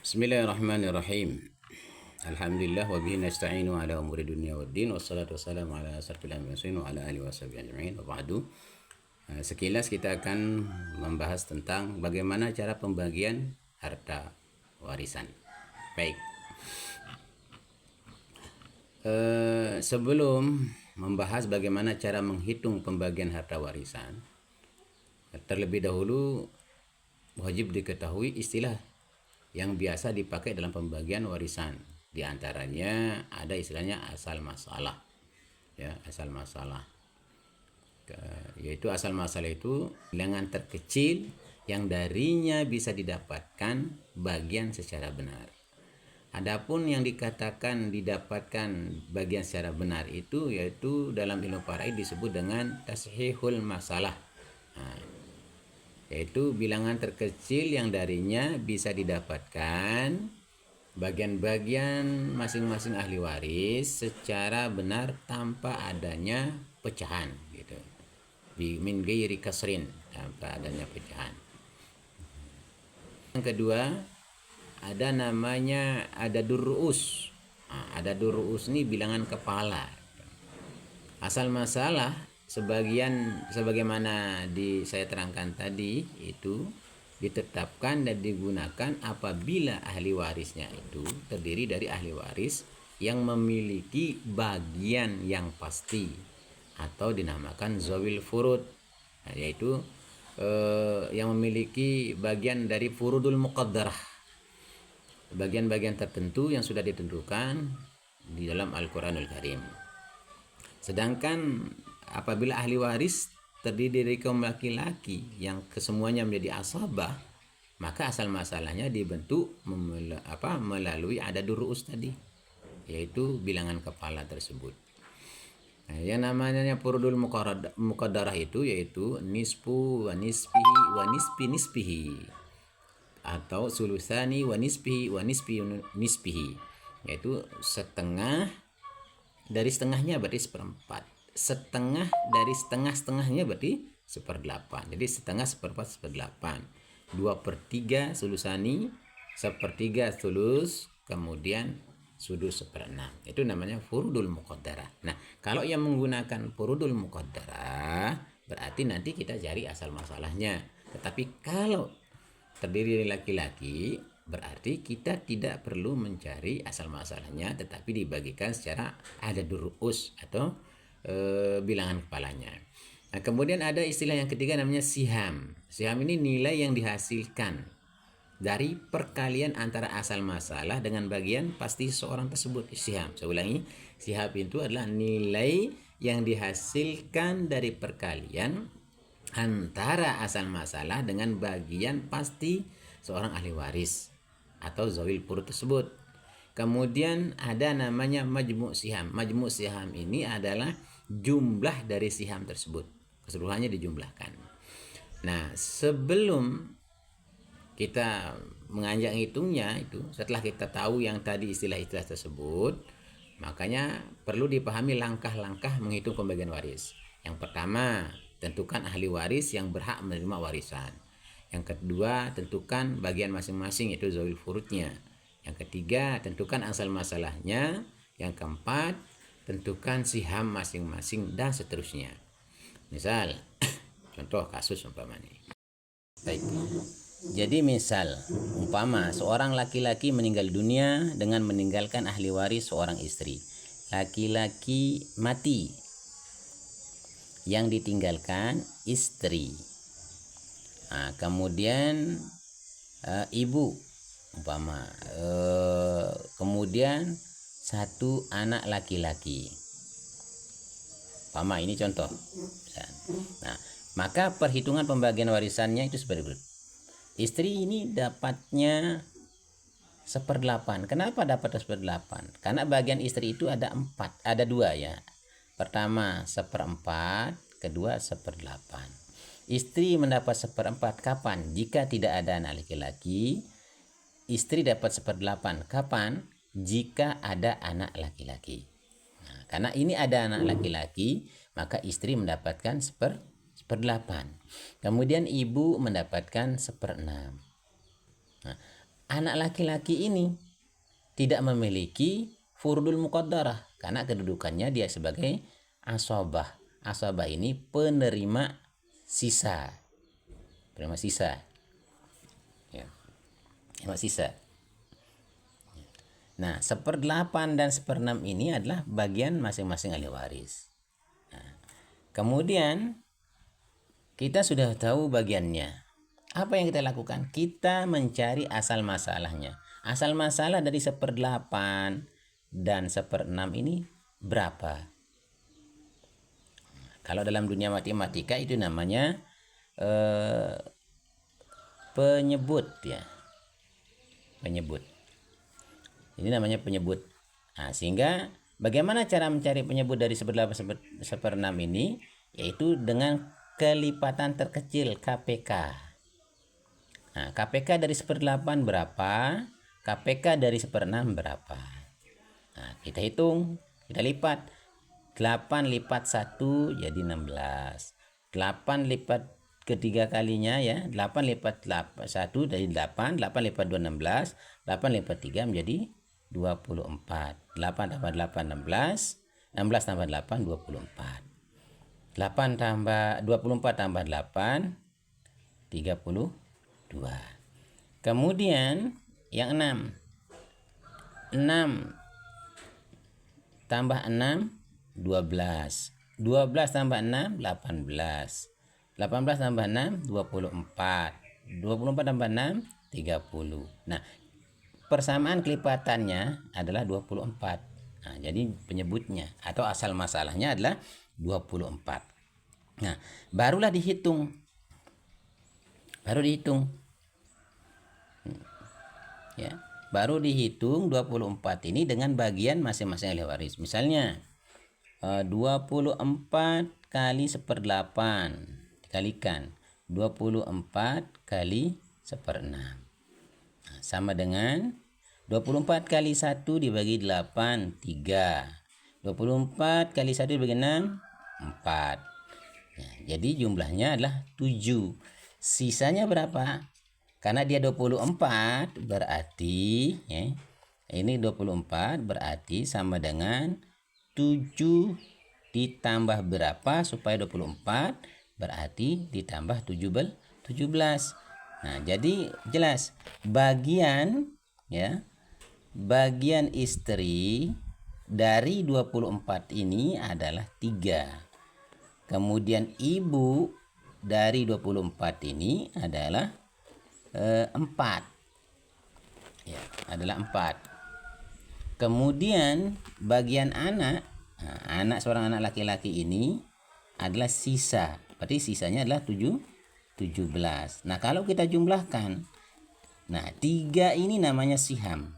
Bismillahirrahmanirrahim. Alhamdulillah wa bihi nasta'inu ala umuri dunya waddin wassalatu wassalamu ala asrafil anbiya'i wa ala alihi washabihi ajma'in wa ba'du. Sekilas kita akan membahas tentang bagaimana cara pembagian harta warisan. Baik. Sebelum membahas bagaimana cara menghitung pembagian harta warisan, terlebih dahulu wajib diketahui istilah yang biasa dipakai dalam pembagian warisan. Di antaranya ada istilahnya asal masalah. Ya, asal masalah. Yaitu asal masalah itu bilangan terkecil yang darinya bisa didapatkan bagian secara benar. Adapun yang dikatakan didapatkan bagian secara benar itu yaitu dalam ilmu faraid disebut dengan tashihul masalah. Yaitu bilangan terkecil yang darinya bisa didapatkan bagian-bagian masing-masing ahli waris secara benar tanpa adanya pecahan gitu. Min ghairi kasrin, tanpa adanya pecahan. Yang kedua, ada namanya adadur ru'us. Adadur ru'us ini bilangan kepala. Asal masalah sebagaimana saya terangkan tadi itu ditetapkan dan digunakan apabila ahli warisnya itu terdiri dari ahli waris yang memiliki bagian yang pasti atau dinamakan zawil furud, yaitu yang memiliki bagian dari furudul muqaddarah, bagian-bagian tertentu yang sudah ditentukan di dalam Al-Quranul Karim. Sedangkan apabila ahli waris terdiri dari kaum laki-laki yang kesemuanya menjadi asabah, maka asal masalahnya dibentuk melalui adadur ru'us tadi, yaitu bilangan kepala tersebut. Nah, yang namanya furudul muqaddarah itu yaitu nisfu wa nisfihi wa nisfihi atau sulusani wa nisfihi wa nisfihi, yaitu setengah dari setengahnya berarti seperempat, setengah dari setengahnya berarti seperdelapan. Jadi setengah, seperempat, seperdelapan, 2/3 sulusani, sepertiga sulus, kemudian sudus seperenam. Itu namanya furudul muqaddarah. Nah, kalau yang menggunakan furudul muqaddarah berarti nanti kita cari asal masalahnya. Tetapi kalau terdiri dari laki-laki, berarti kita tidak perlu mencari asal masalahnya, tetapi dibagikan secara adadur ru'us atau bilangan kepalanya. Nah, kemudian ada istilah yang ketiga namanya siham. Siham ini nilai yang dihasilkan dari perkalian antara asal masalah dengan bagian pasti seorang tersebut. Siham, saya ulangi, siham itu adalah nilai yang dihasilkan dari perkalian antara asal masalah dengan bagian pasti seorang ahli waris atau zawil furud tersebut. Kemudian ada namanya majmu' siham. Majmu' siham ini adalah jumlah dari siham tersebut, keseluruhannya dijumlahkan. Nah, sebelum kita menganjak hitungnya itu, setelah kita tahu yang tadi istilah-istilah tersebut, makanya perlu dipahami langkah-langkah menghitung pembagian waris. Yang pertama, tentukan ahli waris yang berhak menerima warisan. Yang kedua, tentukan bagian masing-masing, yaitu zawil furudnya. Yang ketiga, tentukan asal masalahnya. Yang keempat, tentukan siham masing-masing, dan seterusnya. Misal, contoh kasus umpamanya. Baik. Jadi misal, umpama seorang laki-laki meninggal dunia dengan meninggalkan ahli waris seorang istri. Laki-laki mati, yang ditinggalkan istri. Nah, kemudian ibu umpama, kemudian satu anak laki-laki. Umpama ini contoh. Nah, maka perhitungan pembagian warisannya itu seperti berikut. Istri ini dapatnya 1/8. Kenapa dapat 1/8? Karena bagian istri itu ada 4, ada 2 ya. Pertama 1/4, kedua 1/8. Istri mendapat 1/4 kapan? Jika tidak ada anak laki-laki. Istri dapat 1/8 kapan? Jika ada anak laki-laki. Nah, karena ini ada anak laki-laki, maka istri mendapatkan 1/8. Kemudian ibu mendapatkan 1/6. Nah, anak laki-laki ini tidak memiliki furudul muqaddarah karena kedudukannya dia sebagai asabah. Asabah ini penerima sisa. Penerima sisa. Ya. Penerima sisa. Nah, 1/8 dan 1/6 ini adalah bagian masing-masing ahli waris. Nah, kemudian kita sudah tahu bagiannya. Apa yang kita lakukan? Kita mencari asal masalahnya. Asal masalah dari 1/8 dan 1/6 ini berapa? Kalau dalam dunia matematika itu namanya penyebut ya. Penyebut. Ini namanya penyebut. Nah, sehingga bagaimana cara mencari penyebut dari 1/8 1/6 ini? Yaitu dengan kelipatan terkecil KPK. Nah, KPK dari 1/8 berapa? KPK dari 1/6 berapa? Nah, kita hitung, kita lipat. 8 lipat 1 jadi 16. 8 lipat ketiga kalinya ya, 8 lipat 1 dari 8, 8 lipat 2 16, 8 lipat 3 menjadi 24. 8 tambah 8 16, 16 tambah 8 24. 8 tambah 24 tambah 8 32. Kemudian yang 6. 6 tambah 6 12. 12 tambah 6 18. 18 tambah 6 24. 24 tambah 6 30. Nah, persamaan kelipatannya adalah 24. Nah, jadi penyebutnya atau asal masalahnya adalah 24. Nah, barulah dihitung. Baru dihitung. Ya, baru dihitung 24 ini dengan bagian masing-masing ahli waris. Misalnya 24 kali 1/8 dikalikan 24 kali 1/6. Nah, sama dengan 24 kali 1 dibagi 8 3. 24 kali 1 dibagi 6 4. Nah, jadi jumlahnya adalah 7. Sisanya berapa? Karena dia 24 berarti ya, ini 24 berarti sama dengan 7 ditambah berapa supaya 24 berarti ditambah 17. Nah, jadi jelas bagian ya, bagian istri dari 24 ini adalah 3. Kemudian ibu dari 24 ini adalah 4. Ya, adalah 4. Kemudian bagian anak, nah, anak seorang anak laki-laki ini adalah sisa. Berarti sisanya adalah 17. Nah, kalau kita jumlahkan, nah 3 ini namanya siham.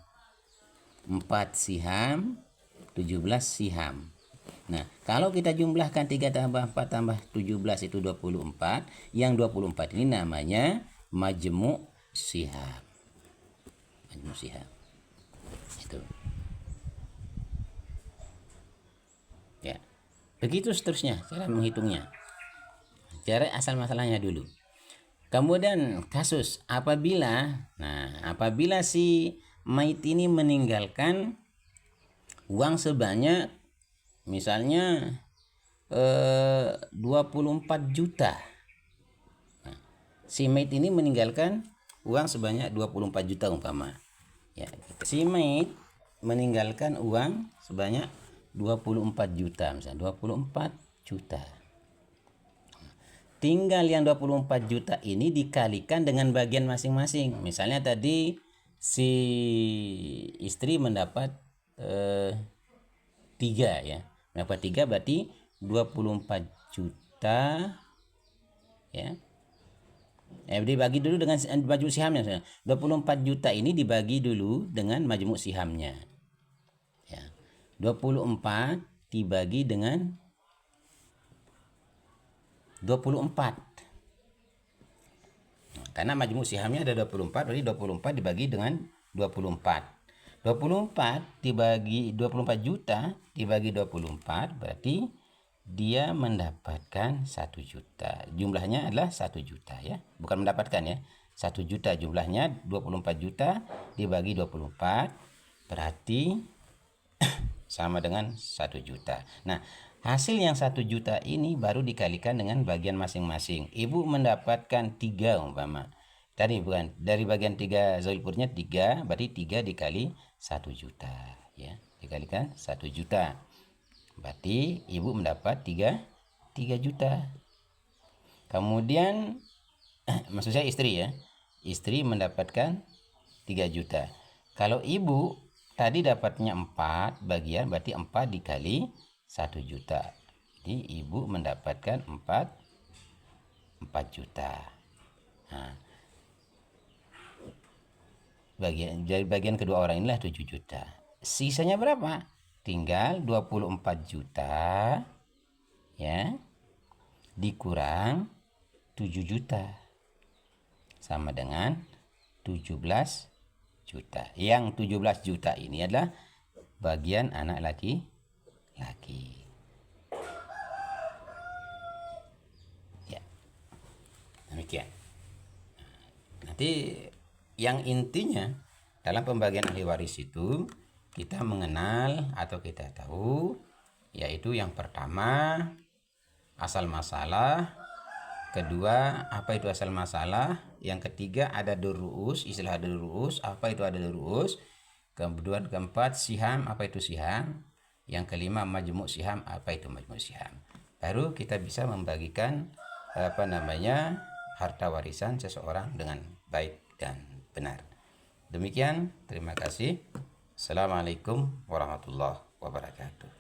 4 siham, 17 siham. Nah, kalau kita jumlahkan 3 tambah 4 tambah 17 itu 24. Yang 24 ini namanya majmu' siham. Majmu' siham. Itu. Ya. Begitu seterusnya cara menghitungnya. Cara asal masalahnya dulu. Kemudian kasus apabila si mayit ini meninggalkan uang sebanyak misalnya 24 juta. Nah, si mayit ini meninggalkan uang sebanyak 24 juta umpama. Ya, si mayit meninggalkan uang sebanyak 24 juta misalnya 24 juta. Tinggal yang 24 juta ini dikalikan dengan bagian masing-masing. Misalnya tadi si istri mendapat 3 ya. Mendapat 3 berarti 24 juta ya. Dibagi dulu dengan majmuk sihamnya. 24 juta ini dibagi dulu dengan majmuk sihamnya. Ya. 24 dibagi dengan 24. Karena majmuk sihamnya ada 24, berarti 24 dibagi dengan 24. 24 dibagi 24 juta dibagi 24 berarti dia mendapatkan 1 juta. Jumlahnya adalah 1 juta ya. Bukan mendapatkan ya. 1 juta, jumlahnya 24 juta dibagi 24 berarti sama dengan 1 juta. Nah, hasil yang 1 juta ini baru dikalikan dengan bagian masing-masing. Ibu mendapatkan 3 umpama. Tadi bukan, dari bagian 3 Zawil Purnya 3, berarti 3 dikali 1 juta. Ya, dikalikan 1 juta. Berarti ibu mendapat 3 juta. Kemudian, maksud saya istri ya. Istri mendapatkan 3 juta. Kalau ibu tadi dapatnya 4 bagian, berarti 4 dikali 1 juta. Jadi ibu mendapatkan 4 juta. Nah, bagian kedua orang inilah 7 juta. Sisanya berapa? Tinggal 24 juta ya dikurang 7 juta sama dengan 17 juta. Yang 17 juta ini adalah bagian anak laki-laki. Ya, demikian. Nanti yang intinya dalam pembagian ahli waris itu kita mengenal atau kita tahu, yaitu yang pertama asal masalah, kedua apa itu asal masalah, yang ketiga ada duruus, istilah duruus, apa itu ada duruus, kemudian keempat siham, apa itu siham, yang kelima majmu' siham, apa itu majmu' siham. Baru kita bisa membagikan harta warisan seseorang dengan baik dan benar. Demikian, terima kasih. Assalamualaikum warahmatullahi wabarakatuh.